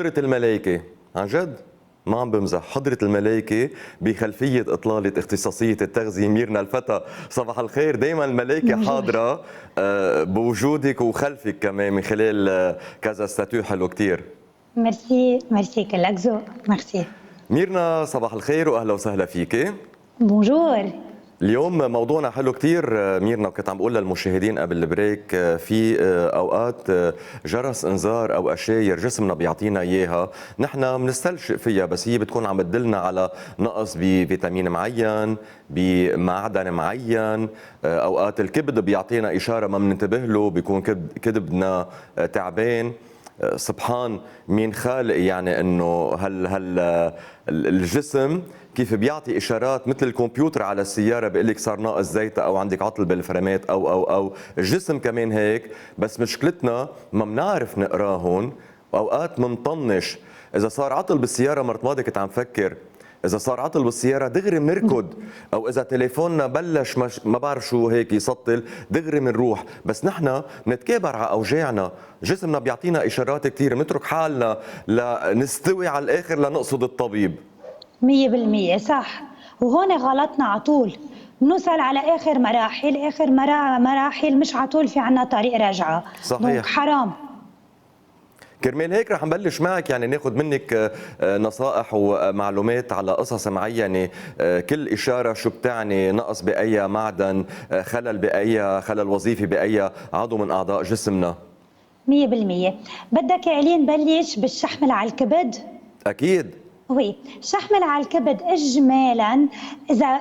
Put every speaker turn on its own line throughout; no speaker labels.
حضرة الملايكة عن جد ما عم بمزح، حضرة الملايكة بخلفية إطلالة اختصاصية التغذية ميرنا الفتى. صباح الخير، دايما الملايكة
بونجور.
حاضرة بوجودك وخلفك كمان من خلال كذا ستاتيو حلو كتير.
ميرسي كلك ذوق. ميرسي.
ميرنا صباح الخير وأهلا وسهلا فيك.
بونجور.
اليوم موضوعنا حلو كتير ميرنا، وكنت عم بقول للمشاهدين قبل البريك في اوقات جرس انذار او اشاير جسمنا بيعطينا اياها نحن بنستلشق فيها، بس هي بتكون عم تدلنا على نقص بفيتامين معين، بمعدن معين. اوقات الكبد بيعطينا اشاره ما بننتبه له، بيكون كبدنا تعبان. سبحان مين خالق يعني انه هل الجسم كيف بيعطي اشارات مثل الكمبيوتر على السياره بيقول لك صار ناقص زيت او عندك عطل بالفرامات او الجسم كمان هيك، بس مشكلتنا ما بنعرف نقراهم واوقات بنطنش. اذا صار عطل بالسياره، مرت ماضي كنت عم فكر اذا صار عطل بالسياره دغري بنركض، او اذا تليفوننا بلش ما بعرف شو هيك يسطل دغري بنروح، بس نحن بنتكابر على اوجاعنا. جسمنا بيعطينا اشارات كثير، بنترك حالنا لنستوي على الاخر لنقصد الطبيب.
100% صح. وهون غلطنا على طول، بنوصل على اخر مراحل مش على طول في عنا طريق رجعه. دونك
صحيح.
حرام.
كرمال هيك رح نبلش معك، يعني ناخذ منك نصائح ومعلومات على قصص معينه، كل اشاره شو بتعني، نقص باي معدن، خلل وظيفي باي عضو من اعضاء جسمنا.
100%. بدك يا علي نبلش بالشحم على الكبد؟
اكيد.
وي، شحم على الكبد اجمالا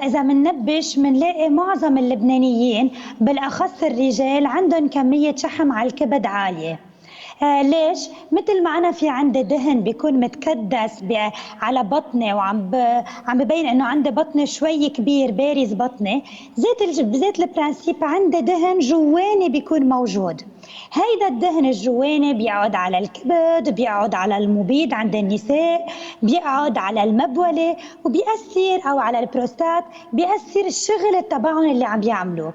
اذا مننبش منلاقي معظم اللبنانيين بالاخص الرجال عندهم كميه شحم على الكبد عاليه. ليش؟ مثل ما انا في عندي دهن بيكون متكدس على بطني عم ببين انه عندي بطني شوي كبير بارز بطني، زيت البرانسيب عندي دهن جواني بيكون موجود. هيدا الدهن الجواني بيقعد على الكبد، بيقعد على المبيض عند النساء، بيقعد على المبولة، وبيأثر او على البروستات، بيأثر الشغل تبعهم اللي عم بيعملوه.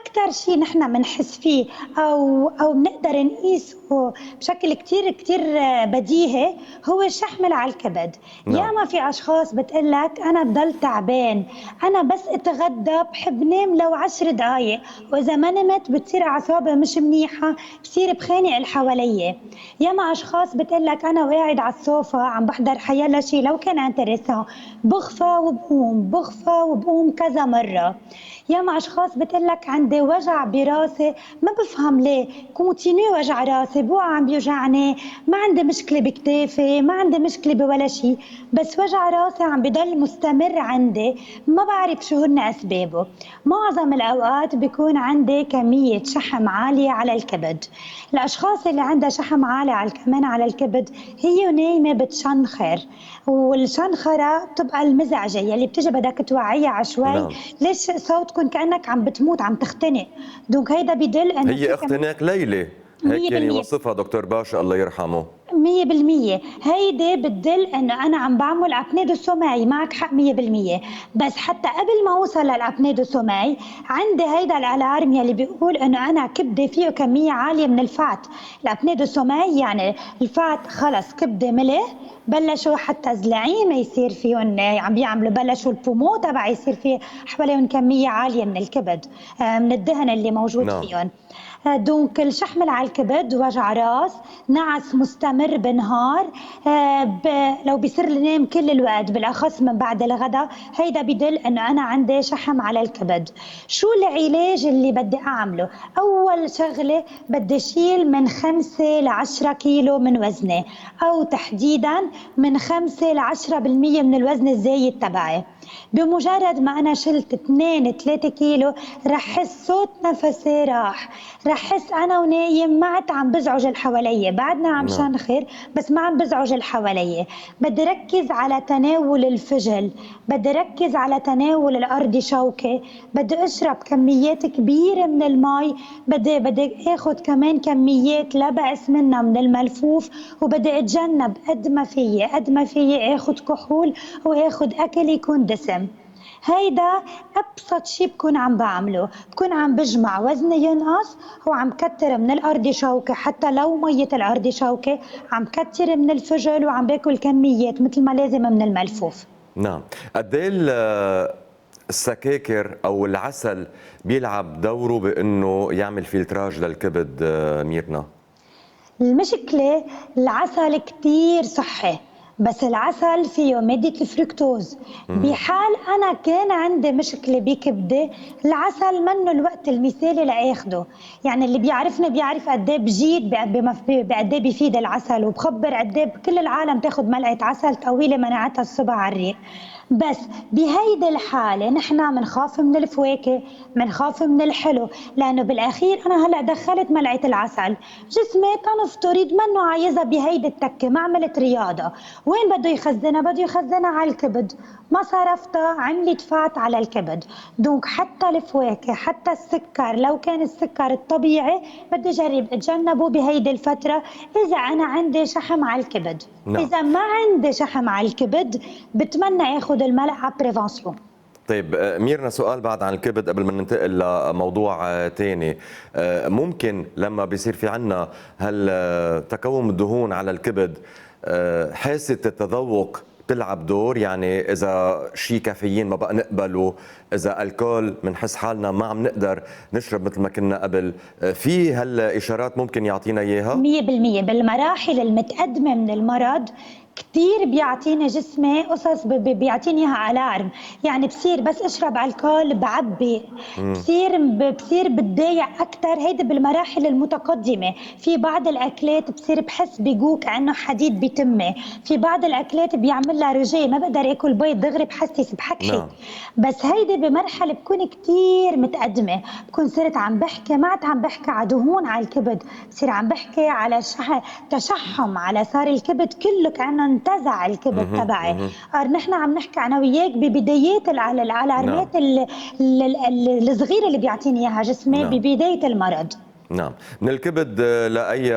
أكتر شيء نحن بنحس فيه أو بنقدر نقيسه بشكل كتير بديهي هو الشحم على الكبد.
نعم.
ياما في أشخاص بتقلك أنا بضل تعبان، أنا بس اتغدى بحب نام لو 10 دقايق، وإذا ما نمت بتصير أعصابي مش منيحة، بصير بخانق اللي حواليا. ياما أشخاص بتقلك أنا وقاعد على السوفا عم بحضر حيلا شيء لو كان انتريسان، بغفى وبقوم كذا مرة. ياما اشخاص بتقلك عندي وجع براسي ما بفهم ليه، كونتينيو وجع راسي، بوقع عم بيوجعني، ما عندي مشكله بكتافي، ما عندي مشكله بولا شيء، بس وجع راسي عم بضل مستمر عندي، ما بعرف شو هن اسبابه. معظم الاوقات بيكون عندي كميه شحم عاليه على الكبد. الاشخاص اللي عندها شحم عالي كمان على الكبد هي نايمه بتشنخر، والشنخره بتبقى المزعجه يلي بتجي بدك توعيها عشوائي.
نعم.
ليش صوتكم كأنك عم بتموت عم تختنق؟ دونك هيدا بدل انه
هي اختناق ليلى، هيك يعني
100%
يوصفها دكتور باشا الله يرحمه.
100% هيدي بتدل انه انا عم بعمل ابنيه دو سوماي. معك حق 100%. بس حتى قبل ما اوصل للابنيه دو سوماي عندي هيدا الالارم يلي بيقول انه انا كبدي فيه كميه عاليه من الفات. الابنيه دو سوماي يعني الفات خلص كبدي ملح، بلشوا حتى الزلعيم يصير فيهم عم بيعملوا، بلشوا البومو تبع يصير فيه حواليهم كميه عاليه من الكبد، من الدهن اللي موجود
نعم.
فيهم. دونك الشحم على الكبد، وجع راس، نعس مستمر بالنهار، لو بيصير لي نام كل الوقت بالاخص من بعد الغداء، هيدا بدل انه انا عندي شحم على الكبد. شو العلاج اللي بدي اعمله؟ اول شغله بدي اشيل من 5 ل 10 كيلو من وزني، او تحديدا من 5 ل 10% من الوزن الزايد تبعي. بمجرد ما انا شلت 2-3 كيلو رح احس صوت نفسي راح، رح احس انا ونايم ما عاد عم بزعج اللي حواليا، بعدنا عم
نعم.
شنخر بس ما عم بزعج اللي حواليا. بدي ركز على تناول الفجل، بدي ركز على تناول الارض شوكي، بدي اشرب كميات كبيره من المي، بدي اخذ كمان كميات لا بأس منها من الملفوف، وبدي اتجنب قد ما فيي اخذ كحول واخذ اكل يكون دسم. هيدا ابسط شيء بكون عم بعمله، بكون عم بجمع وزني ينقص وعم كتر من الارضشوكه، حتى لو ميه الارضشوكه عم كتر من الفجل وعم باكل كميات مثل ما لازم من الملفوف.
نعم. قد ايه السكاكر او العسل بيلعب دوره بانه يعمل فلتراج للكبد ميرنا؟
المشكلة العسل كتير صحي، بس العسل فيه مادة الفركتوز. بحال أنا كان عندي مشكلة بكبدي، العسل منه الوقت المثالي لآخده. يعني اللي بيعرفني بيعرف قد ايه بجيد بقد ايه بيفيد العسل، وبخبر قد ايه كل العالم تاخد ملعقة عسل طويلة مناعتها الصبح على الريق. بس بهيدي الحالة نحن منخاف من الفواكه، منخاف من الحلو، لأنه بالأخير أنا هلأ دخلت ملعقة العسل، جسمي تنفترض منه عايزها بهيدي التكة، ما عملت رياضة، وين بده يخزنها؟ بده يخزنها على الكبد، ما صرفتها عملت فات على الكبد. دونك حتى الفواكه حتى السكر لو كان السكر الطبيعي بدي أجرب أتجنبه بهيدي الفترة إذا أنا عندي شحم على الكبد.
نعم.
إذا ما عندي شحم على الكبد بتمنى اخذ الملعقه بريفانسيون.
طيب ميرنا، سؤال بعد عن الكبد قبل ما ننتقل لموضوع تاني. ممكن لما بيصير في عنا تكون الدهون على الكبد حاسة التذوق تلعب دور؟ يعني إذا شيء كافيين ما بقى نقبله، إذا الكول بنحس حالنا ما عم نقدر نشرب مثل ما كنا قبل، في هالإشارات ممكن يعطينا إياها؟
100% بالمراحل المتقدمه من المرض كتير بيعطيني جسمي قصص بيعطيني اياها الارم. يعني بصير بس اشرب الكول بعبي، بصير بتضايق اكثر. هيدي بالمراحل المتقدمه. في بعض الاكلات بصير بحس بجوع كانه حديد بتمي، في بعض الاكلات بيعمل لها رجاء ما بقدر اكل بيض دغري بحسس بحكحك.
نعم.
بس هيدي بمرحله بكون كتير متقدمه، بكون صرت عم بحكي ما عم بحكي على دهون على الكبد، بصير عم بحكي على تشحم على صار الكبد كله كانه انتزع الكبد تبعي. نحن عم نحكي انا وياك ببدايات
نعم.
العلامات الصغيره اللي بيعطيني اياها جسمي
نعم.
ببدايه المرض.
نعم. من الكبد لأي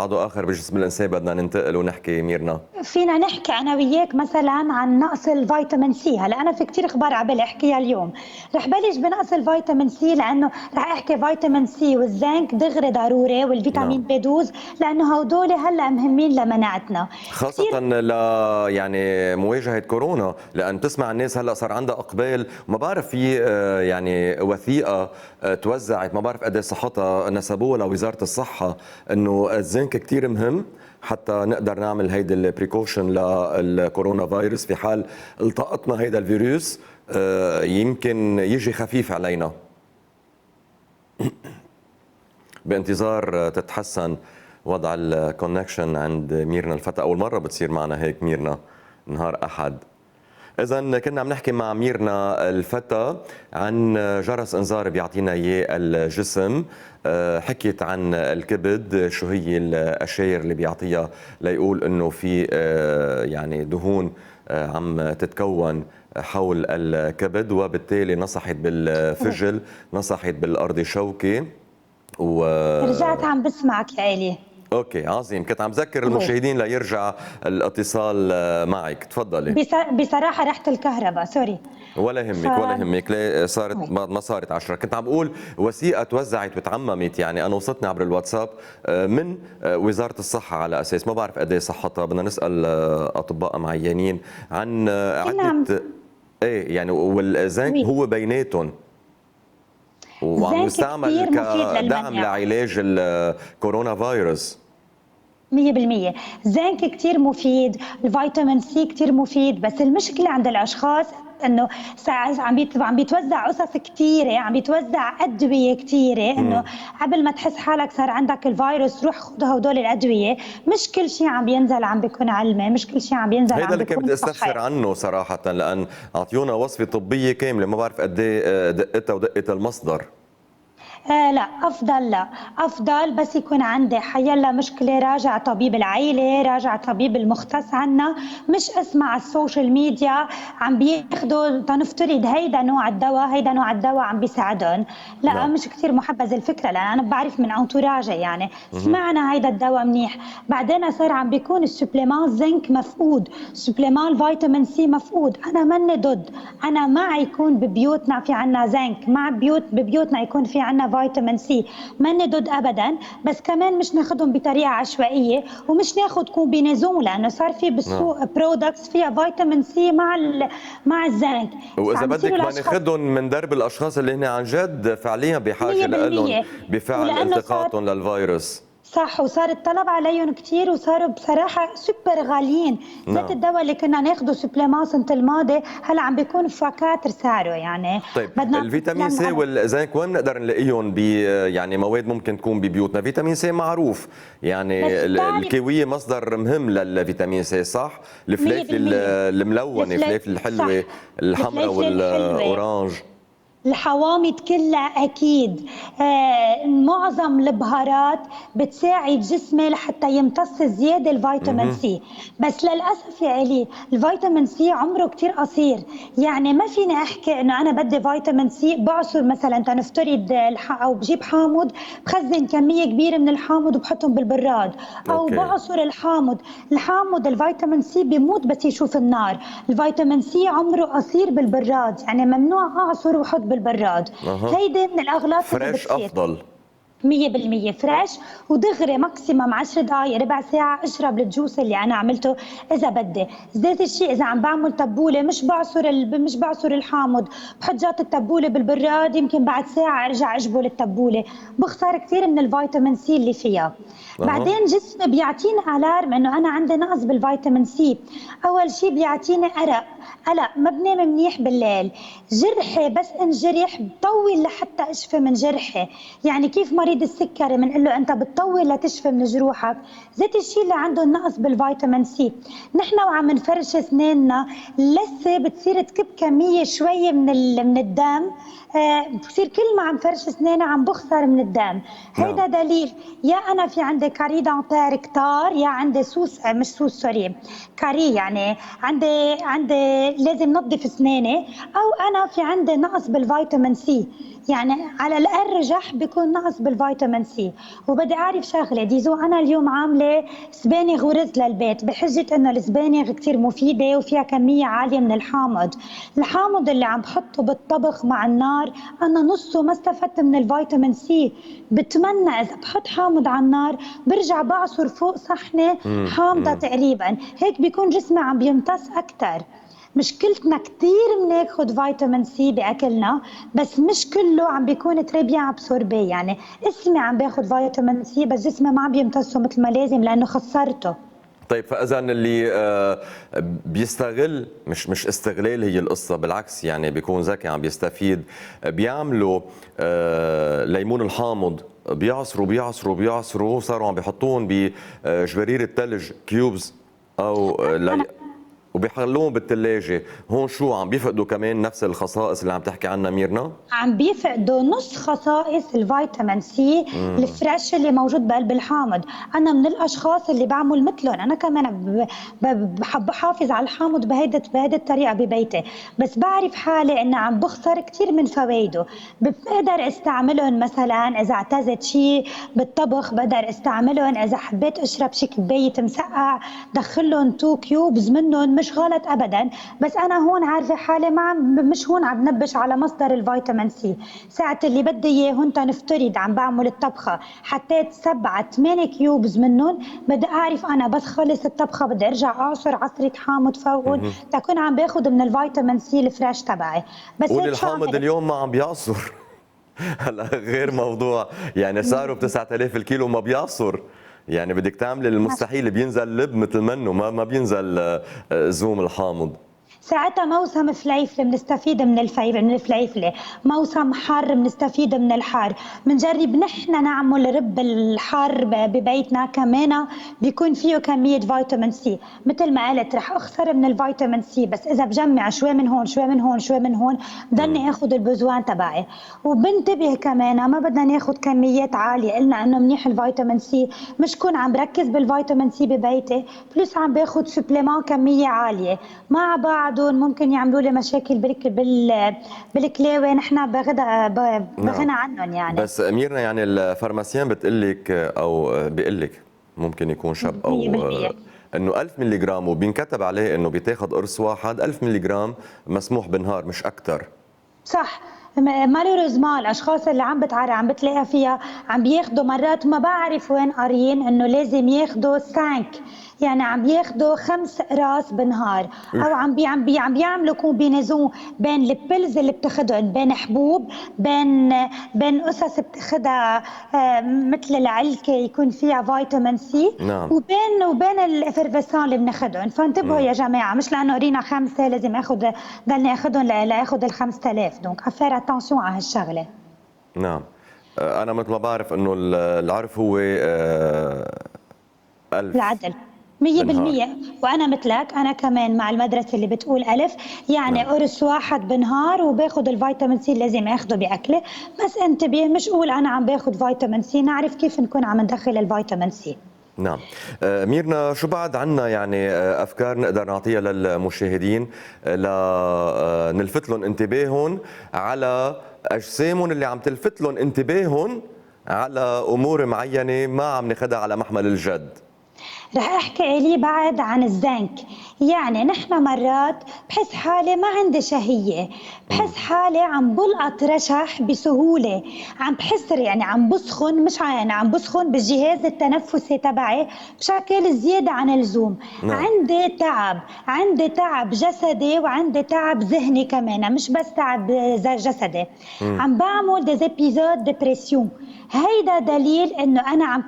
عضو آخر بجسم الإنسان بدنا ننتقل ونحكي ميرنا؟
فينا نحكي انا وياك مثلا عن نقص الفيتامين سي. هلا انا في كتير اخبار عبالي احكيها اليوم. رح بلش بنقص الفيتامين سي لانه رح احكي فيتامين سي والزنك دغري ضروري، والفيتامين
نعم.
بي 12 لانه هدول هلا مهمين لمناعتنا
خاصة يعني مواجهة كورونا، لأن تسمع الناس هلا صار عندها إقبال، وما بعرف في يعني وثيقة توزعت، ما بعرف قد ايه صحتها، نسبوها لوزارة الصحة إنه الزنك كثير مهم حتى نقدر نعمل هيدي البريكوشن للكورونا فيروس. في حال التقطنا هيدا الفيروس يمكن يجي خفيف علينا. بانتظار تتحسن وضع الكونكشن عند ميرنا الفتى. أول مرة بتصير معنا هيك ميرنا نهار أحد. إذا كنا عم نحكي مع ميرنا الفتى عن جرس إنذار بيعطينا إياه الجسم. حكيت عن الكبد، شو هي الأشاير اللي بيعطيها ليقول إنه في يعني دهون عم تتكون حول الكبد، وبالتالي نصحت بالفجل، نصحت بالأرضشوكة
رجعت عم بسمعك يا الي.
اوكي عظيم. كنت عم ذكر المشاهدين ليرجع الاتصال معك. تفضلي.
بصراحه رحت الكهرباء سوري.
ولا يهمك ولا يهمك. ليه صارت ما صارت 10. كنت عم بقول وثيقه توزعت وتعممت، يعني انا وصلتني عبر الواتساب من وزاره الصحه، على اساس ما بعرف قد ايه صحتها، بدنا نسال اطباء معينين عن عده. ايه يعني والزنك هو بيناتهم وعم يستعمل كدعم لعلاج الكورونا فيروس.
100% زنك كتير مفيد، الفيتامين سي كتير مفيد. بس المشكلة عند الأشخاص انه عم بيتوزع قصص كثيره، عم بيتوزع ادويه كثيره، انه قبل ما تحس حالك صار عندك الفيروس روح خذ هدول الادويه. مش كل شيء عم بينزل عم بيكون علمي، مش كل شيء عم بينزل
هيدا
عم
اللي كنت
بيكون
بدي استفسر عنه صراحه، لان اعطيونا وصفه طبيه كامله ما بعرف قد ايه دقتها ودقه المصدر.
لا أفضل، لا أفضل بس يكون عندي حيلا مشكلة راجع طبيب العيلة، راجع طبيب المختص عنا، مش أسمع على السوشيال ميديا عم بياخدوا تنفترض هيدا نوع الدواء، هيدا نوع الدواء عم بيساعدهم. لا
نعم.
مش كتير محبذة الفكرة، لأن أنا بعرف من أنتوراجي يعني سمعنا هيدا الدواء منيح، بعدين صار عم بيكون السبليمان زنك مفقود، سبليمان فيتامين سي مفقود. أنا ماني ضد، أنا مع يكون ببيوتنا في عنا زنك، مع ببيوتنا يكون في عنا فيتامين سي، ماني ضد ابدا، بس كمان مش ناخذهم بطريقه عشوائيه ومش ناخذ كومبينيزون، لانه صار في
نعم.
بالسوق برودكتس فيها فيتامين سي مع الزنك،
واذا
فعم بيصيروا
بدك ما
الاشخاص
ناخذهم من درب الاشخاص اللي هن عن جد فعليا بحاجه لهم
100%.
بفعل
ولانه صار
التقاطهم للفيروس.
صح، وصار الطلب عليهم كتير، وصاروا بصراحة سوبر غاليين. زيت
نعم.
الدواء اللي كنا ناخده سبليمان سنة الماضي هلا عم بيكون بفكاتر سعره، يعني
طيب
بدنا
الفيتامين سي
نعمل.
والزنك وين بنقدر نلاقيهم يعني مواد ممكن تكون ببيوتنا؟ فيتامين سي معروف، يعني
بس بتعرف
الكيوية مصدر مهم للفيتامين سي صح؟ الفلافل
100%.
الملونة، الفلافل
صح،
الحلوة، الحمراء
الفليفلة الحلوة،
والأورانج.
الحوامض كلها أكيد. معظم البهارات بتساعد جسمي لحتى يمتص زيادة الفيتامين سي، بس للأسف يا علي الفيتامين سي عمره كتير قصير، يعني ما فيني أحكي إنه أنا بدي فيتامين سي بعصر مثلا تنفترض أو بجيب حامض بخزن كمية كبيرة من الحامض وبحطهم بالبراد، أو
اوكي.
بعصر الحامض الفيتامين سي بيموت بس يشوف النار. الفيتامين سي عمره قصير بالبراد، يعني ممنوع أعصر وحط بالبراد.
اها.
هيدي من الأغلاط اللي
فريش
بتصير.
افضل.
100% فريش، ودغري ماكسيمم 10 دقائق ربع ساعة اشرب الجوس اللي أنا عملته إذا بدي. ذات الشيء إذا عم بعمل تبولة مش بعصر الحامض، بحط جات التبولة بالبراد، يمكن بعد ساعة أرجع أجبل التبولة، بخسر كثير من الفيتامين سي اللي فيها.
اها.
بعدين جسمي بيعطيني الارم انه انا عندي نقص بالفيتامين سي. اول شيء بيعطيني قلق، ما بنام منيح بالليل، جرحي بس انجرح بطول لحتى اشفي من جرحي، يعني كيف مريض السكري بنقول له انت بتطول لتشفي من جروحك، ذات الشيء اللي عنده نقص بالفيتامين سي. نحن وعم نفرش اسناننا لسه بتصير تكب كميه شويه من الدم، بصير كل ما عم فرش اسناني عم بخسر من الدم.
نعم.
هيدا دليل يا انا في عندي كاري دانتير كتار، يا عندي سوس مش سوس سوري كاري، يعني عندي لازم نظف اسناني، او انا في عندي نقص بالفيتامين سي، يعني على الارجح بيكون نقص بالفيتامين سي. وبدي اعرف شغله ديزو، انا اليوم عامله سبانغ ورز للبيت بحجه انه السبانغ كثير مفيده وفيها كميه عاليه من الحامض اللي عم بحطه بالطبخ مع النار انا نصه ما استفدت من الفيتامين سي. بتمنى اذا بحط حامض على النار برجع بعصر فوق صحنه حامضه تقريبا، هيك بيكون جسمي عم بيمتص اكثر. مشكلتنا كتير بناخد فيتامين سي باكلنا، بس مش كله عم بيكون تري بيان ابسوربي، يعني اسمي عم باخد فيتامين سي بس جسمي ما عم بيمتصه مثل ما لازم لانه خسرته.
طيب فاذا اللي بيستغل، مش استغلال هي القصه، بالعكس يعني بيكون ذكي عم بيستفيد، بيعملوا ليمون الحامض، بيعصروا صاروا عم بيحطوهم بجبرير الثلج كيوبز او
انا
وبيحلوهم بالثلاجه. هون شو عم بيفقدوا كمان نفس الخصائص اللي عم تحكي عنها ميرنا؟
عم بيفقدوا نص خصائص الفيتامين سي الفريش اللي موجود بقلب الحامض. انا من الاشخاص اللي بعمل مثلهم، انا كمان بحب احافظ على الحامض بهيدي الطريقه ببيتي، بس بعرف حالي اني عم بخسر كثير من فوائده. بقدر استعملهم مثلا اذا اعتزت شيء بالطبخ، بقدر استعملهم اذا حبيت اشرب شي كبايه مسقع دخلهم 2 كيوبز منهم، مش غلط ابدا، بس انا هون عارفه حالي مش هون عم بنبش على مصدر الفيتامين سي. ساعة اللي بدي اياه هون تنفترض عم بعمل الطبخة حطيت 7 8 كيوبز منهم، بدي اعرف انا بس خلص الطبخة بدي ارجع اعصر عصرة حامض فوقهم تكون عم باخذ من الفيتامين سي الفريش تبعي. بس
قولي
هيك شو
الحامض
عملت؟
اليوم ما عم بيعصر. هلا غير موضوع، يعني سعره ب 9000 الكيلو ما بيعصر، يعني بدك تعملي المستحيل، بينزل لب مثل منه، ما بينزل زوم الحامض.
ساعتها موسم فليفله بنستفيد من الفليفله، موسم حر بنستفيد من الحر. بنجرب نحن نعمل رب الحر ببيتنا كمان، بيكون فيه كميه فيتامين سي. مثل ما قلت رح اخسر من الفيتامين سي، بس اذا بجمع شوي من هون شوي من هون شوي من هون ضلني اخذ البزوان تبعي. وبنتبه كمان ما بدنا ناخذ كميات عاليه، قلنا انه منيح الفيتامين سي، مش كون عم بركز بالفيتامين سي ببيتي بلس عم باخذ سبليمان كميه عاليه مع بعضهم، ممكن يعملوا لي مشاكل بالكلاوي. نحن
نعم.
بغنى عنهم يعني.
بس ميرنا، يعني الفارماسيان بتقلك او بيقلك، ممكن يكون شاب او
100%.
انه 1000 ملي جرام، وبينكتب عليه انه بيتاخذ قرص واحد 1000 ملي جرام مسموح بالنهار مش اكثر.
صح. مالوريزما الاشخاص اللي عم بتلاقيها فيها عم بياخدوا مرات ما بعرف وين قاريين انه لازم ياخدوا 5، يعني عم بياخدوا 5 اقراص بالنهار، او عم بيعملوا كومبينيزون بين البيلز اللي بتاخدهم، بين حبوب، بين قصص بتاخدها مثل العلكه يكون فيها فيتامين سي،
نعم.
وبين الافرفيسان اللي بناخدهم. فانتبهوا يا جماعه، مش لانه قرينا 5 لازم ضلني اخدهم لاخد ال 5000. دونك افير اتونسيون على هالشغله.
نعم. انا مثل ما بعرف انه العرف هو 1000
العدل
بالنهار.
100%. وانا مثلك، انا كمان مع المدرسه اللي بتقول الف، يعني
نعم.
قرص واحد بالنهار، وباخذ الفيتامين سي اللي لازم اخده باكله. بس انتبه، مش قول انا عم باخذ فيتامين سي، نعرف كيف نكون عم ندخل الفيتامين سي.
نعم. ميرنا، شو بعد عنا يعني أفكار نقدر نعطيها للمشاهدين لنلفت لهم انتباههم على أجسامهم اللي عم تلفت لهم انتباههم على أمور معينة ما عم ناخدها على محمل الجد؟
رح احكي لي بعد عن الزنك. يعني نحن مرات بحس حالي ما عندي شهية، بحس حالي عم بلقط رشح بسهولة، عم بحس يعني عم بسخن، مش يعني عم بسخن بالجهاز التنفسي تبعي بشكل زيادة عن اللزوم.
نعم.
عندي تعب جسدي وعندي تعب ذهني كمان، مش بس تعب جسدي. عم بعمل ديزابيزود ديبرسيون. هيدا دليل انه انا عم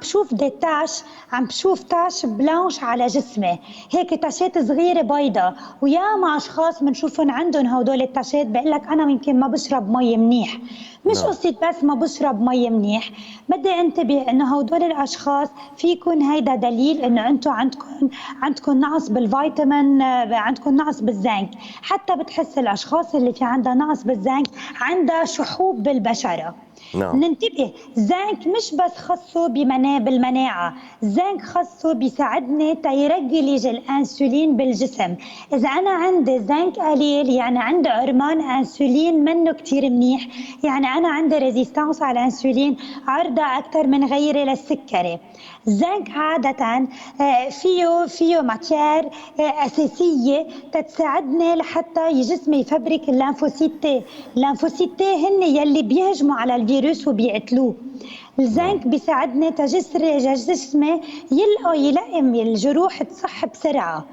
بشوف تاش بلانش على جسمي، هيك تاشات صغيره بيضة. وياما اشخاص بنشوفهم عندهم هدول التاشات، بقول لك انا يمكن ما بشرب مي منيح. مش
نعم.
قصة بس ما بشرب مي منيح، بدي انتبه انه هدول الاشخاص فيكون هيدا دليل انه انتم عندكم نقص بالفيتامين، عندكم نقص بالزنك. حتى بتحس الاشخاص اللي في عندها نقص بالزنك عندها شحوب بالبشرة.
نعم.
ننتبه، زنك مش بس خصه بالمناعة، زنك خصه بيساعدني تيرجلج الأنسولين بالجسم. إذا أنا عندي زنك قليل يعني عندي هرمون أنسولين منه كتير منيح، يعني أنا عندي ريزيستانس على الأنسولين، عرضة أكثر من غيري للسكري. الزنك عادة فيه ماتير أساسية تتساعدني لحتى جسمي يفبرك اللانفوسيتي هن يلي بيهجموا على الفيروس وبيقتلوه.
نعم.
الزنك بيساعدني جسمي يلائم الجروح تصح بسرعة.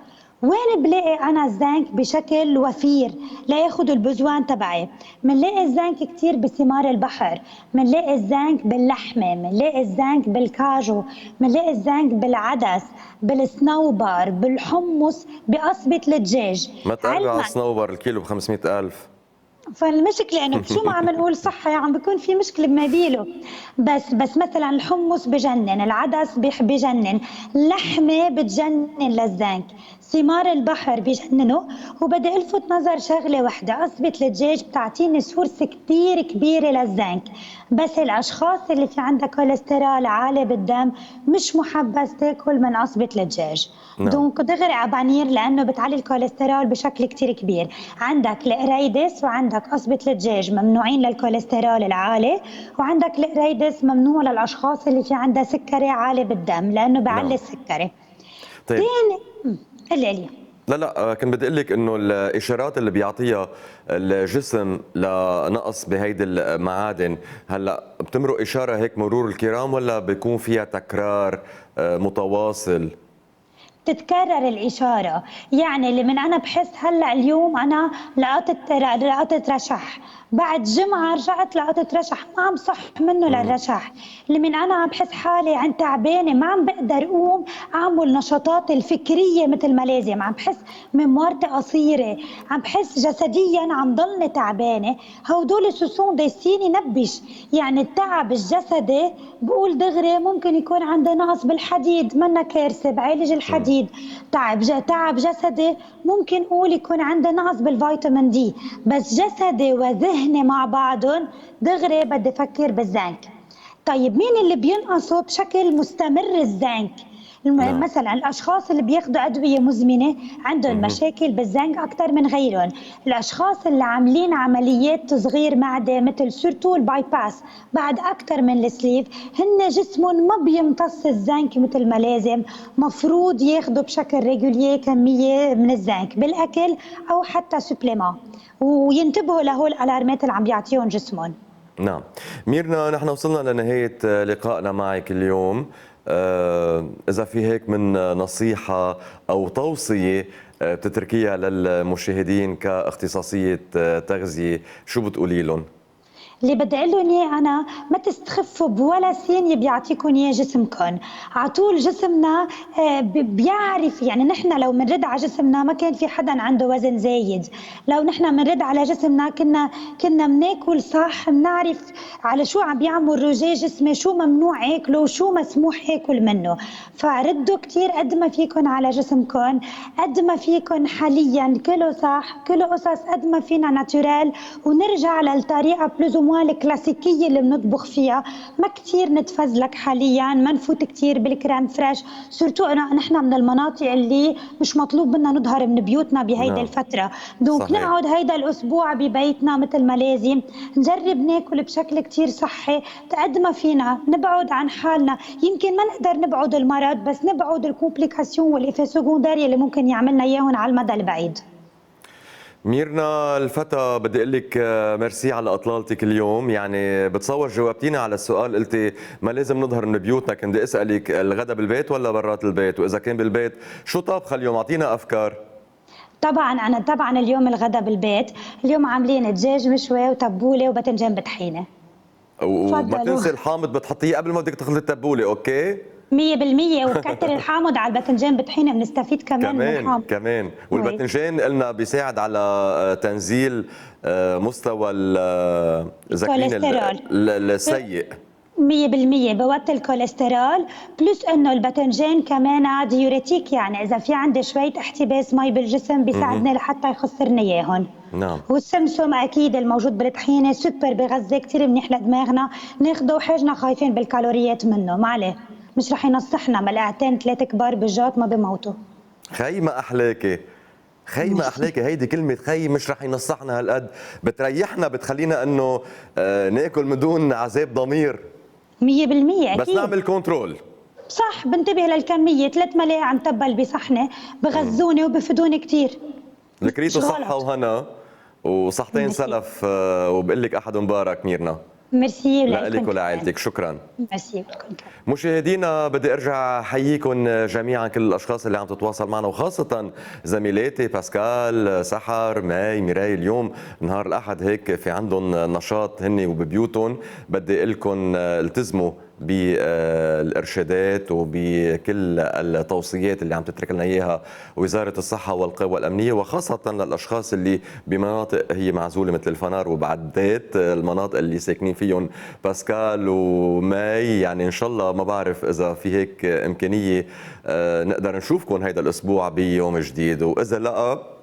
وين بلاقي أنا الزنك بشكل وفير لياخد البزوان تبعي؟ منلاقي الزنك كتير بثمار البحر، منلاقي الزنك باللحمة، منلاقي الزنك بالكاجو، منلاقي الزنك بالعدس، بالصنوبر، بالحمص، بقصبة الدجاج.
ما تقربي على
علما
الصنوبر، الكيلو ب 500,000.
فالمشكلة انه شو ما عم نقول صح عم بيكون في مشكلة بمبيله. بس مثلا الحمص بجنن، العدس بجنن، اللحمة بتجنن للزنك، ثمار البحر بجننوا. وبدي الفت نظر شغلة وحدة، قصبة الدجاج بتعطيني سورس كتير كبيرة للزنك. بس الاشخاص اللي في عندها كوليسترول عالي بالدم مش محبذ تاكل من قصبة الدجاج.
نعم.
دونك دغري عبانير لانه بتعلي الكوليسترول بشكل كتير كبير. عندك القريدس وعندك قصبة الدجاج ممنوعين للكوليسترول العالي، وعندك القريدس ممنوع للاشخاص اللي في عندها سكري عالي بالدم لانه بعلي
نعم.
السكري.
طيب.
تاني قلي.
لا، كنت بدي اقول لك انه الاشارات اللي بيعطيها الجسم لنقص بهيدي المعادن، هلا بتمرق اشاره هيك مرور الكرام ولا بيكون فيها تكرار متواصل؟
تتكرر الإشارة. يعني اللي من أنا بحس هلأ اليوم أنا لقطت رشح، بعد جمعة رجعت لقطت رشح، ما عم صح منه للرشح. اللي من أنا عم بحس حالي عن تعبانة، ما عم بقدر أقوم أعمل نشاطات الفكرية مثل ما لازم، عم بحس ممارتي قصيرة، عم بحس جسديا عم ضلني تعبانة. هودول سوسون دي سيني نبش، يعني التعب الجسدي بقول دغري ممكن يكون عندي نقص بالحديد، منا كارثة بعالج الحديد. تعب جسدي ممكن أقول يكون عندي نقص بالفيتامين دي، بس جسدي وذهني مع بعضهم دغري بدي أفكر بالزنك. طيب مين اللي بينقصوا بشكل مستمر الزنك؟
نعم.
مثلا الاشخاص اللي بياخذوا ادويه مزمنه عندهم مشاكل بالزنك اكثر من غيرهم. الاشخاص اللي عاملين عمليات تصغير معده مثل سورتو الباي باس بعد اكثر من السليف، هن جسمهم ما بيمتص الزنك مثل ما لازم، مفروض ياخذوا بشكل ريجوليه كميه من الزنك بالاكل او حتى سبليمون، وينتبهوا لهول الالارمات اللي عم بيعطيهم جسمهم.
نعم. ميرنا، نحن وصلنا لنهاية لقائنا معك اليوم. إذا في هيك من نصيحة أو توصية بتتركيها للمشاهدين كاختصاصية تغذية، شو بتقولي لهم؟
اللي بدي اقول لهم اياه انا، ما تستخفوا بولا ثانيه بيعطيكم اياه جسمكم. على طول جسمنا بيعرف، يعني نحن لو بنرد على جسمنا ما كان في حدا عنده وزن زايد. لو نحن بنرد على جسمنا كنا بناكل صح، بنعرف على شو عم بيعمل رجاء جسمي، شو ممنوع اكله وشو مسموح اكل منه. فردوا كثير قد ما فيكم على جسمكم، قد ما فيكم حاليا كله صح، كله قصص قد ما فينا ناتورال، ونرجع للطريقه بلوز الكلاسيكيه اللي بنطبخ فيها. ما كثير نتفزلك حاليا، ما نفوت كثير بالكريم فريش، سورتو نحن من المناطق اللي مش مطلوب منا نظهر من بيوتنا بهيدي
نعم.
الفتره، دونك
صحيح.
نقعد هيدا الاسبوع ببيتنا مثل ما لازم، نجرب ناكل بشكل كثير صحي، قد ما فينا نبعد عن حالنا. يمكن ما نقدر نبعد المرض، بس نبعد الكومبليكاسيون والإفي سكونداري اللي ممكن يعملنا اياهم على المدى البعيد.
ميرنا الفتى، بدي اقول لك ميرسي على اطلالتك اليوم. يعني بتصور جاوبتينا على السؤال، قلتي ما لازم نظهر من بيوتنا. كنت بدي اسالك الغدا بالبيت ولا برات البيت؟ واذا كان بالبيت شو طابخه اليوم؟ اعطينا افكار.
طبعا اليوم الغدا بالبيت، اليوم عاملين دجاج مشوي وتبوله وباذنجان بطحينه.
وما
تفضلوا.
تنسي الحامض بتحطيه قبل ما بدك تخلطي التبوله، اوكي؟
100%، وكتر الحامض على الباذنجان بطحينه، بنستفيد كمان من
كمان
الحامض.
كمان.
وي.
والباذنجان قلنا بيساعد على تنزيل مستوى اذا كان
كوليسترول.
السيء.
100% بوطي الكوليسترول، بلس انه الباذنجان كمان ديوريتيك، يعني اذا في عندي شويه احتباس مي بالجسم بيساعدني لحتى يخسرني اياهم.
نعم.
والسمسم اكيد الموجود بالطحينه سوبر، بغذي كثير منيح لدماغنا، ناخده وحاجنا خايفين بالكالوريات منه، ما عليه، مش رح ينصحنا ملعقتين 3 كبار بالجات ما بموتوا.
خي ما احلاكي، خي ما احلاكي. هيدي كلمة خي مش رح ينصحنا هالقد، بتريحنا، بتخلينا انه ناكل من دون عذاب ضمير،
100%
بس
اكيد.
نعمل كنترول.
صح، بنتبه للكميه، 3 ملاعق عم تبل بصحنه بغذوني وبفيدوني كثير.
ذكريته
مش
صحة
غلط.
وهنا وصحتين
ميرسي.
سلف، وبقول لك احد مبارك ميرنا.
ميرسي ولكم
لك
كمان.
ولعائلتك، شكرا.
ميرسي لكم كمان.
مشاهدينا، بدي ارجع احييكم جميعا، كل الاشخاص اللي عم تتواصل معنا، وخاصه زميلاتي باسكال، سحر، ماي، ميراي. اليوم نهار الاحد هيك في عندهم نشاط هن وببيوتهم. بدي اقول لكم التزموا بالارشادات وبكل التوصيات اللي عم تترك لنا اياها وزاره الصحه والقوى الامنيه، وخاصه للاشخاص اللي بمناطق هي معزوله مثل الفنار وبعدات المناطق اللي ساكنين فيهم باسكال وماي. يعني ان شاء الله، ما بعرف اذا في هيك امكانيه نقدر نشوفكم هيدا الاسبوع بيوم جديد، واذا لا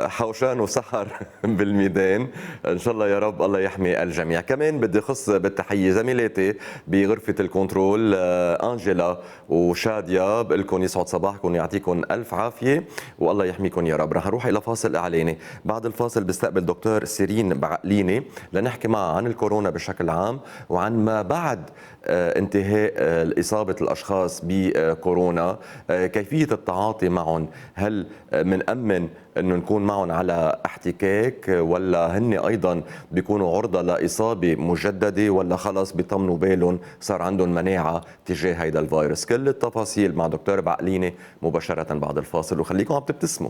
حوشان وسحر بالميدان ان شاء الله. يا رب الله يحمي الجميع. كمان بدي خص بالتحيه زميلاتي بغرفه الكنترول انجيلا وشاديا، بقول لكم يسعد صباحكم، يعطيكم الف عافيه والله يحميكم يا رب. رح نروح الى فاصل اعلاني، بعد الفاصل بستقبل دكتور سيرين بعقليني لنحكي معها عن الكورونا بشكل عام وعن ما بعد انتهاء إصابة الأشخاص بكورونا، كيفية التعاطي معهم. هل منأمن انه نكون معهم على احتكاك، ولا هن ايضا بيكونوا عرضة لاصابة مجددة، ولا خلص بيطمنوا بالهم صار عندهم مناعة تجاه هيدا الفيروس؟ كل التفاصيل مع دكتور بعقليني مباشرة بعد الفاصل، وخليكم عم تبتسموا.